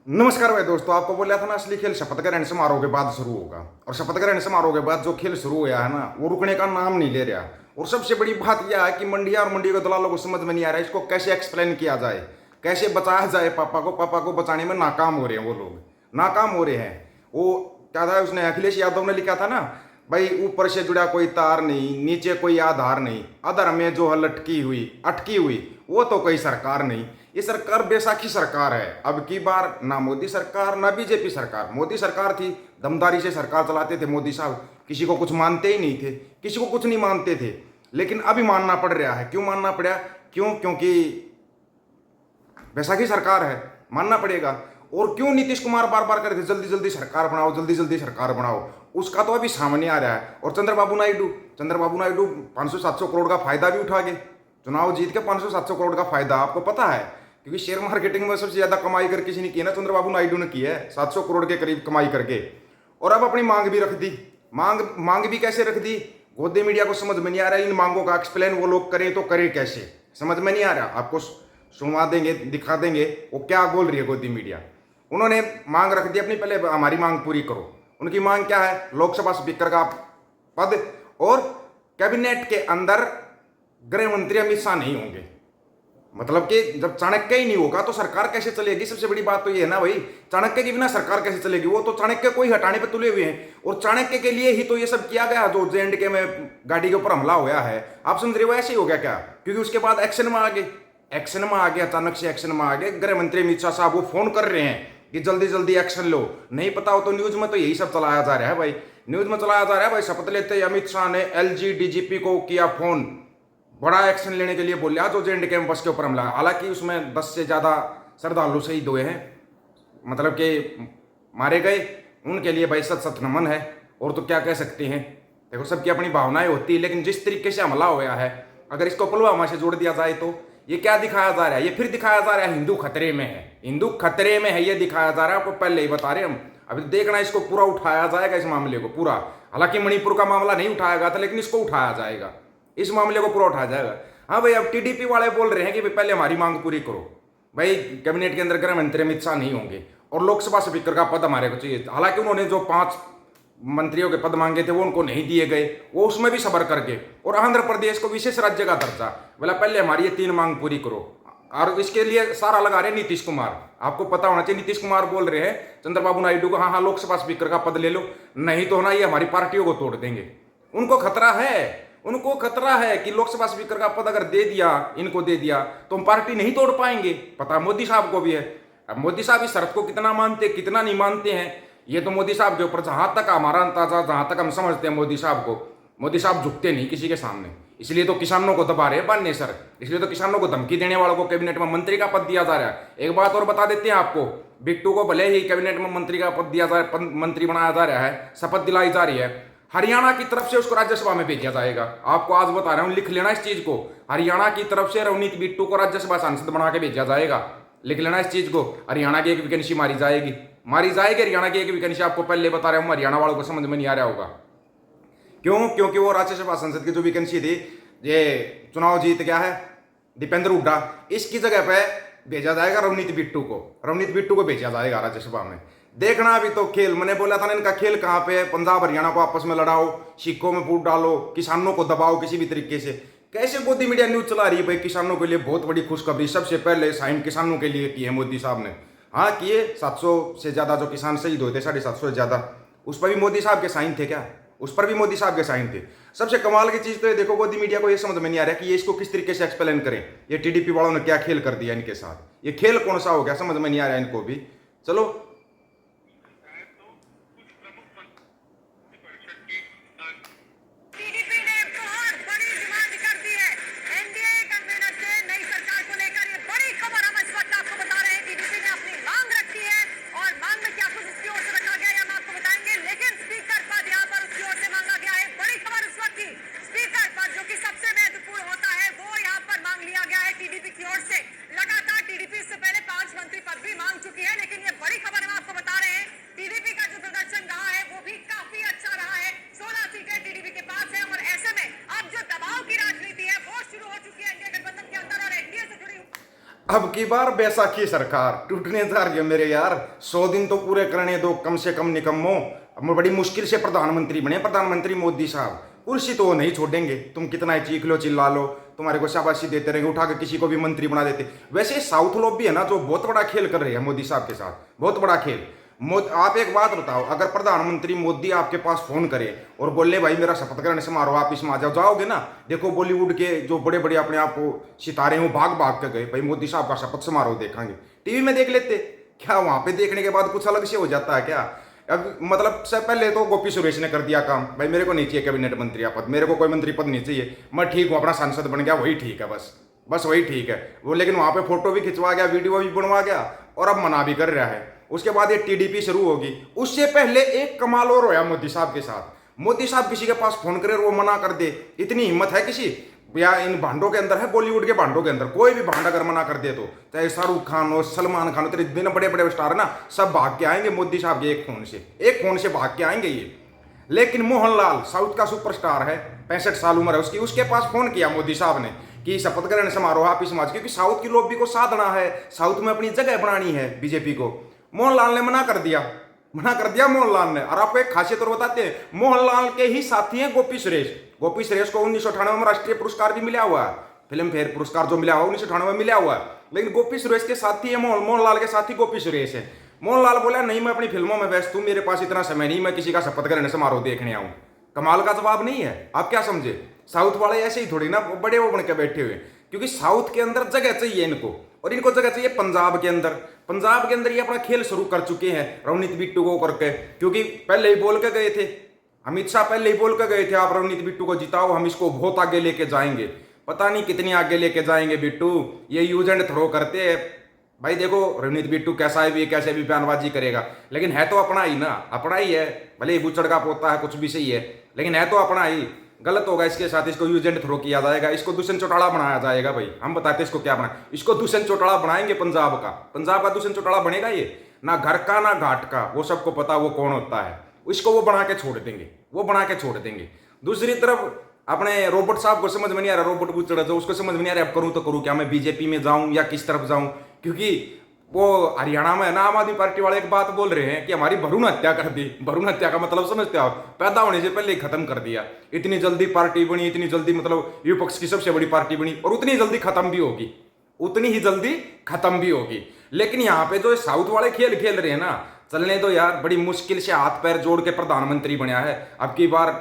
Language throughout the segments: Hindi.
नमस्कार भाई दोस्तों, आपको बोला था ना असली खेल शपथ ग्रहण समारोह के बाद शुरू होगा। और शपथ ग्रहण समारोह के बाद जो खेल शुरू हुआ है ना, वो रुकने का नाम नहीं ले रहा। और सबसे बड़ी बात यह है कि मंडिया और मंडी के दलालों को समझ में नहीं आ रहा है इसको कैसे एक्सप्लेन किया जाए, कैसे बचाया जाए। पापा को बचाने में नाकाम हो रहे हैं, वो लोग नाकाम हो रहे हैं। वो क्या था, उसने अखिलेश यादव ने लिखा था ना भाई, ऊपर से जुड़ा कोई तार नहीं, नीचे कोई आधार नहीं, अधर में जो है लटकी हुई अटकी हुई, वो तो कोई सरकार नहीं। ये सरकार बैसाखी सरकार है। अब की बार ना मोदी सरकार ना बीजेपी सरकार। मोदी सरकार थी, दमदारी से सरकार चलाते थे मोदी साहब, किसी को कुछ मानते ही नहीं थे, किसी को कुछ नहीं मानते थे। लेकिन अभी मानना पड़ रहा है। क्यों मानना पड़ा? क्योंकि बैसाखी सरकार है, मानना पड़ेगा। और क्यों नीतीश कुमार बार बार कहते थे जल्दी जल्दी सरकार बनाओ, जल्दी जल्दी सरकार बनाओ, उसका तो अभी सामने आ रहा है। और चंद्रबाबू नायडू 500-700 करोड़ का फायदा भी उठा गए। चुनाव जीत के 500-700 करोड़ का फायदा आपको पता है, क्योंकि शेयर मार्केटिंग में सबसे ज्यादा कमाई कर किसी ने की है ना, चंद्रबाबू नायडू ने की है, 700 करोड़ के करीब कमाई करके। और अब अपनी मांग भी रख दी। मांग भी कैसे रख दी, गोदी मीडिया को समझ में नहीं आ रहा है। इन मांगों का एक्सप्लेन वो लोग करें तो करें कैसे, समझ में नहीं आ रहा। आपको सुनवा देंगे, दिखा देंगे वो क्या बोल रही है गोदी मीडिया। उन्होंने मांग रख दी अपनी, पहले हमारी मांग पूरी करो। उनकी मांग क्या है? लोकसभा स्पीकर का पद और कैबिनेट के अंदर गृह मंत्री अमित शाह नहीं होंगे। मतलब कि जब चाणक्य ही नहीं होगा तो सरकार कैसे चलेगी? सबसे बड़ी बात तो ये है ना भाई, चाणक्य के बिना सरकार कैसे चलेगी? वो तो चाणक्य को ही हटाने पे तुले हुए हैं। और चाणक्य के लिए ही तो ये सब किया गया, जो JNK में गाड़ी के ऊपर हमला हुआ है। आप समझ रहे हो ऐसे ही हो गया क्या? क्योंकि उसके बाद एक्शन में आ गए, अचानक से एक्शन में आ गए। गृह मंत्री अमित शाह साहब वो फोन कर रहे हैं कि जल्दी जल्दी एक्शन लो। नहीं पता हो तो न्यूज में तो यही सब चलाया जा रहा है भाई, न्यूज में चलाया जा रहा है भाई। शपथ लेते ही अमित शाह ने LG DGP को किया फोन, बड़ा एक्शन लेने के लिए बोलिया जो JNK में बस के ऊपर हमला। हालांकि उसमें 10 से ज्यादा श्रद्धालु शहीद हुए हैं, मतलब कि मारे गए। उनके लिए भाई सत सत नमन है। और तो क्या कह सकते हैं, देखो सबकी अपनी भावनाएं होती है। लेकिन जिस तरीके से हमला हुआ है, अगर इसको पुलवामा से जोड़ दिया जाए तो ये क्या दिखाया जा रहा है? ये फिर दिखाया जा रहा है हिंदू खतरे में है, हिंदू खतरे में है, ये दिखाया जा रहा है। आपको पहले ही बता रहे हम। अभी देखना इसको पूरा उठाया जाएगा, इस मामले को पूरा। हालांकि मणिपुर का मामला नहीं उठाया गया था, लेकिन इसको उठाया जाएगा, इस मामले को पूरा उठाया जाएगा। हाँ भाई, अब TDP वाले बोल रहे हैं कि पहले हमारी मांग पूरी करो भाई। कैबिनेट के अंदर गृह मंत्री अमित शाह नहीं होंगे और लोकसभा स्पीकर का पद हमारे को चाहिए। हालांकि उन्होंने जो 5 मंत्रियों के पद मांगे थे वो उनको नहीं दिए गए, वो उसमें भी सबर करके। और आंध्र प्रदेश को विशेष राज्य का दर्जा, बोला पहले हमारी ये 3 मांग पूरी करो। और इसके लिए सारा लगा रहे नीतीश कुमार। आपको पता होना चाहिए, नीतीश कुमार बोल रहे हैं चंद्रबाबू नायडू को, हाँ हाँ लोकसभा स्पीकर का पद ले लो, नहीं तो ना ये हमारी पार्टियों को तोड़ देंगे। उनको खतरा है, उनको खतरा है कि लोकसभा स्पीकर का पद अगर दे दिया, इनको दे दिया, तो हम पार्टी नहीं तोड़ पाएंगे। पता मोदी साहब को भी है। अब मोदी साहब इस शर्त को कितना मानते कितना नहीं मानते हैं, ये तो मोदी साहब के ऊपर, जहां तक हमारा अंदाजा, जहां तक हम समझते हैं मोदी साहब को, मोदी साहब झुकते नहीं किसी के सामने। इसलिए तो किसानों को दबा रहे हैं बान्हे सर, इसलिए तो किसानों को धमकी देने वालों को कैबिनेट में मंत्री का पद दिया जा रहा है। एक बात और बता देते हैं आपको, बिट्टू को भले ही कैबिनेट में मंत्री का पद दिया जा रहा है, मंत्री बनाया जा रहा है, शपथ दिलाई जा रही है, हरियाणा की तरफ से उसको राज्यसभा में भेजा जाएगा। आपको आज बता रहा हूं, लिख लेना इस चीज को। हरियाणा की तरफ से रवनीत बिट्टू को राज्यसभा सांसद बना के भेजा जाएगा। लिख लेना इस चीज को। हरियाणा की एक वैकेंसी मारी जाएगी, हरियाणा की एक वैकेंसी। आपको पहले बता रहा हूं, हरियाणा वालों को समझ में नहीं आ रहा होगा। क्यों? क्योंकि वो राज्यसभा संसद की जो वैकेंसी थी, ये चुनाव जीत गया है दीपेंद्र हुड्डा, इसकी जगह पे भेजा जाएगा रवनीत बिट्टू को भेजा जाएगा राज्यसभा में। देखना अभी तो खेल, मैंने बोला था ना इनका खेल कहां पे है। पंजाब हरियाणा को आपस में लड़ाओ, सिक्कों में फूट डालो, किसानों को दबाओ किसी भी तरीके से। कैसे मोदी मीडिया न्यूज चला रही है भाई, किसानों के लिए बहुत बड़ी खुशखबरी। सबसे पहले साइन किसानों के लिए की है मोदी साहब ने। हाँ किए, 700 से ज्यादा जो किसान शहीद हुए थे, 750 से ज्यादा, उस पर भी मोदी साहब के साइन थे क्या? उस पर भी मोदी साहब के साइन थे। सबसे कमाल की चीज तो ये देखो, मोदी मीडिया को ये समझ में नहीं आ रहा कि ये इसको किस तरीके से एक्सप्लेन करें। ये TDP वालों ने क्या खेल कर दिया इनके साथ, ये खेल कौन सा हो गया, समझ में नहीं आ रहा है इनको भी। चलो TDP की ओर से लगातार TDP इससे पहले 5 मंत्री पद भी मांग चुकी है, लेकिन ये बड़ी खबर अब की बार बैसाखी सरकार टूटने जा रही है मेरे यार। 100 दिन तो पूरे करने दो कम से कम निकम्मो। अब बड़ी मुश्किल से प्रधानमंत्री बने प्रधानमंत्री मोदी साहब। कुर्सी तो वो नहीं छोड़ेंगे, तुम कितना ही चीख लो चिल्ला लो, तुम्हारे को शाबाशी देते रहेंगे, उठा के किसी को भी मंत्री बना देते। वैसे साउथ लोग भी है ना जो बहुत बड़ा खेल कर रहे हैं मोदी साहब के साथ, बहुत बड़ा खेल। आप एक बात बताओ, अगर प्रधानमंत्री मोदी आपके पास फोन करे और बोले भाई मेरा शपथ ग्रहण समारोह आप इसमें आ जाओ, जाओगे ना? देखो बॉलीवुड के जो बड़े बड़े अपने आप को सितारे हैं वो भाग भाग के गए, भाई मोदी साहब का शपथ समारोह देखेंगे। टीवी में देख लेते क्या, वहां पे देखने के बाद कुछ अलग से हो जाता है क्या? अब मतलब से पहले तो गोपी सुरेश ने कर दिया काम, भाई मेरे को नहीं चाहिए कैबिनेट मंत्री पद, मेरे को कोई मंत्री पद नहीं चाहिए, मैं ठीक हूँ, अपना सांसद बन गया वही ठीक है, बस वही ठीक है वो। लेकिन वहां पे फोटो भी खिंचवा गया, वीडियो भी बनवा गया और अब मना भी कर रहा है। उसके बाद ये टीडीपी शुरू होगी, उससे पहले एक कमाल और होया मोदी साहब के साथ। मोदी साहब किसी के पास फोन करे और वो मना कर दे, इतनी हिम्मत है किसी या इन भांडों के अंदर है, बॉलीवुड के भांडों के अंदर कोई भी भांड अगर मना कर दे तो, चाहे शाहरुख खान हो, सलमान खान हो, तेरे दिन बड़े बड़े स्टार है ना, सब भाग के आएंगे मोदी साहब के एक फोन से भाग के आएंगे ये। लेकिन मोहनलाल साउथ का सुपरस्टार है, 65 साल उम्र है उसकी, उसके पास फोन किया मोदी साहब ने कि शपथ ग्रहण समारोह आप इसमें, क्योंकि साउथ की लॉबी को साधना है, साउथ में अपनी जगह बनानी है बीजेपी को। मोहनलाल ने मना कर दिया मोहनलाल ने। और आपको एक खासियत और बताते हैं, मोहनलाल के ही साथी हैं गोपी सुरेश। गोपी सुरेश को 1998 में राष्ट्रीय पुरस्कार भी मिला हुआ है, फिल्म फेयर पुरस्कार जो मिला हुआ 1998 में मिला हुआ है। लेकिन गोपी सुरेश के साथी है मोहनलाल के साथी गोपी सुरेश है। मोहनलाल बोला नहीं मैं अपनी फिल्मों में व्यस्त हूं, मेरे पास इतना समय नहीं, मैं किसी का शपथ ग्रहण समारोह देखने आऊं। कमाल का जवाब नहीं है? आप क्या समझे? साउथ वाले ऐसे ही थोड़ी ना बड़े वो बन के बैठे हुए, क्योंकि साउथ के अंदर जगह चाहिए इनको, और इनको जगह चाहिए पंजाब के अंदर। पंजाब के अंदर ये अपना खेल शुरू कर चुके हैं रवनीत बिट्टू को करके, क्योंकि पहले ही बोल के गए थे अमित शाह, पहले ही बोल के गए थे आप रवनीत बिट्टू को जिताओ, हम इसको बहुत आगे लेके जाएंगे। पता नहीं कितनी आगे लेके जाएंगे बिट्टू, ये यूज एंड थ्रो करते हैं। भाई देखो रवनीत बिट्टू कैसा भी कैसे भी बयानबाजी करेगा, लेकिन है तो अपना ही ना, अपना ही है, भले ही बुचड़ का पोता है, कुछ भी सही है, लेकिन है तो अपना ही। गलत होगा इसके साथ, इसको यूज एंड थ्रो किया जाएगा, इसको दुष्यंत चौटाला बनाया जाएगा। भाई हम बताते इसको क्या बनाए, इसको दुष्यंत चौटाला बनाएंगे पंजाब का दुष्यंत चौटाला बनेगा ये, ना घर का ना घाट का, वो सबको पता वो कौन होता है, इसको वो बना के छोड़ देंगे। दूसरी तरफ अपने रोबोट साहब को समझ में नहीं आ रहा, रोबोट बुचड़ जो उसको समझ में नहीं आ रहा अब करूं तो करूं क्या, मैं बीजेपी में जाऊं या किस तरफ जाऊं, क्योंकि वो हरियाणा में ना आम आदमी पार्टी वाले एक बात बोल रहे हैं कि हमारी भ्रूण हत्या कर दी। भ्रूण हत्या का मतलब समझते हो आप? पैदा होने से पहले ही खत्म कर दिया। इतनी जल्दी पार्टी बनी, इतनी जल्दी मतलब विपक्ष की सबसे बड़ी पार्टी बनी, और उतनी जल्दी खत्म भी होगी। लेकिन यहाँ पे जो साउथ वाले खेल खेल रहे हैं ना, चलने दो यार, बड़ी मुश्किल से हाथ पैर जोड़ के प्रधानमंत्री बना है। अब की बार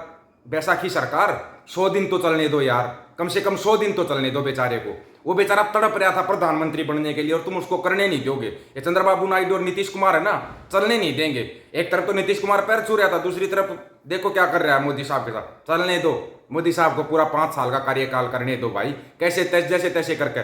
बैसाखी सरकार 100 दिन तो चलने दो यार, कम से कम 100 दिन तो चलने दो बेचारे को। वो बेचारा तड़प रहा था प्रधानमंत्री बनने के लिए और तुम उसको करने नहीं दोगे। ये चंद्रबाबू नायडू और नीतीश कुमार है ना, चलने नहीं देंगे। एक तरफ तो नीतीश कुमार पैर छू रहा था, दूसरी तरफ देखो क्या कर रहा है मोदी साहब के साथ। चलने दो मोदी साहब को, पूरा 5 साल का कार्यकाल करने दो भाई, कैसे जैसे तैसे करके।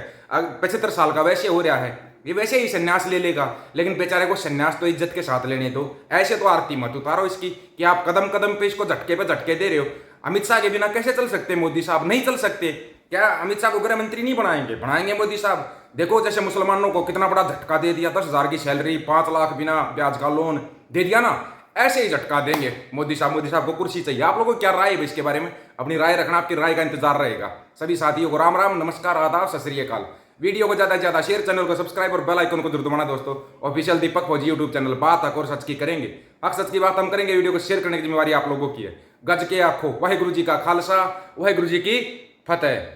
75 साल का वैसे हो रहा है, ये वैसे ही संन्यास ले लेगा, लेकिन बेचारे को संन्यास तो इज्जत के साथ लेने दो। ऐसे तो आरती मत उतारो इसकी कि आप कदम कदम पे इसको झटके पे झटके दे रहे हो। अमित शाह के बिना कैसे चल सकते मोदी साहब? नहीं चल सकते। क्या अमित शाह को गृह मंत्री नहीं बनाएंगे मोदी साहब? देखो जैसे मुसलमानों को कितना बड़ा झटका दे दिया, 10,000 की सैलरी, 5 लाख बिना ब्याज का लोन दे दिया ना, ऐसे ही झटका देंगे मोदी साहब को कुर्सी चाहिए। आप लोगों को क्या राय है इसके बारे में? अपनी राय रखना, आपकी राय का इंतजार रहेगा। सभी साथियों को राम राम, नमस्कार, आदाब, सत श्री अकाल। वीडियो को ज्यादा से ज्यादा शेयर, चैनल को सब्सक्राइब और बेल आइकन को जरूर दबाना दोस्तों। ऑफिशियल दीपक फौजी यूट्यूब चैनल, बात हक और सच की करेंगे, हक सच की बात हम करेंगे। वीडियो को शेयर करने की जिम्मेवारी आप लोगों की है। गज के आखो, वाहेगुरु जी का खालसा, वाहेगुरु जी की फतेह।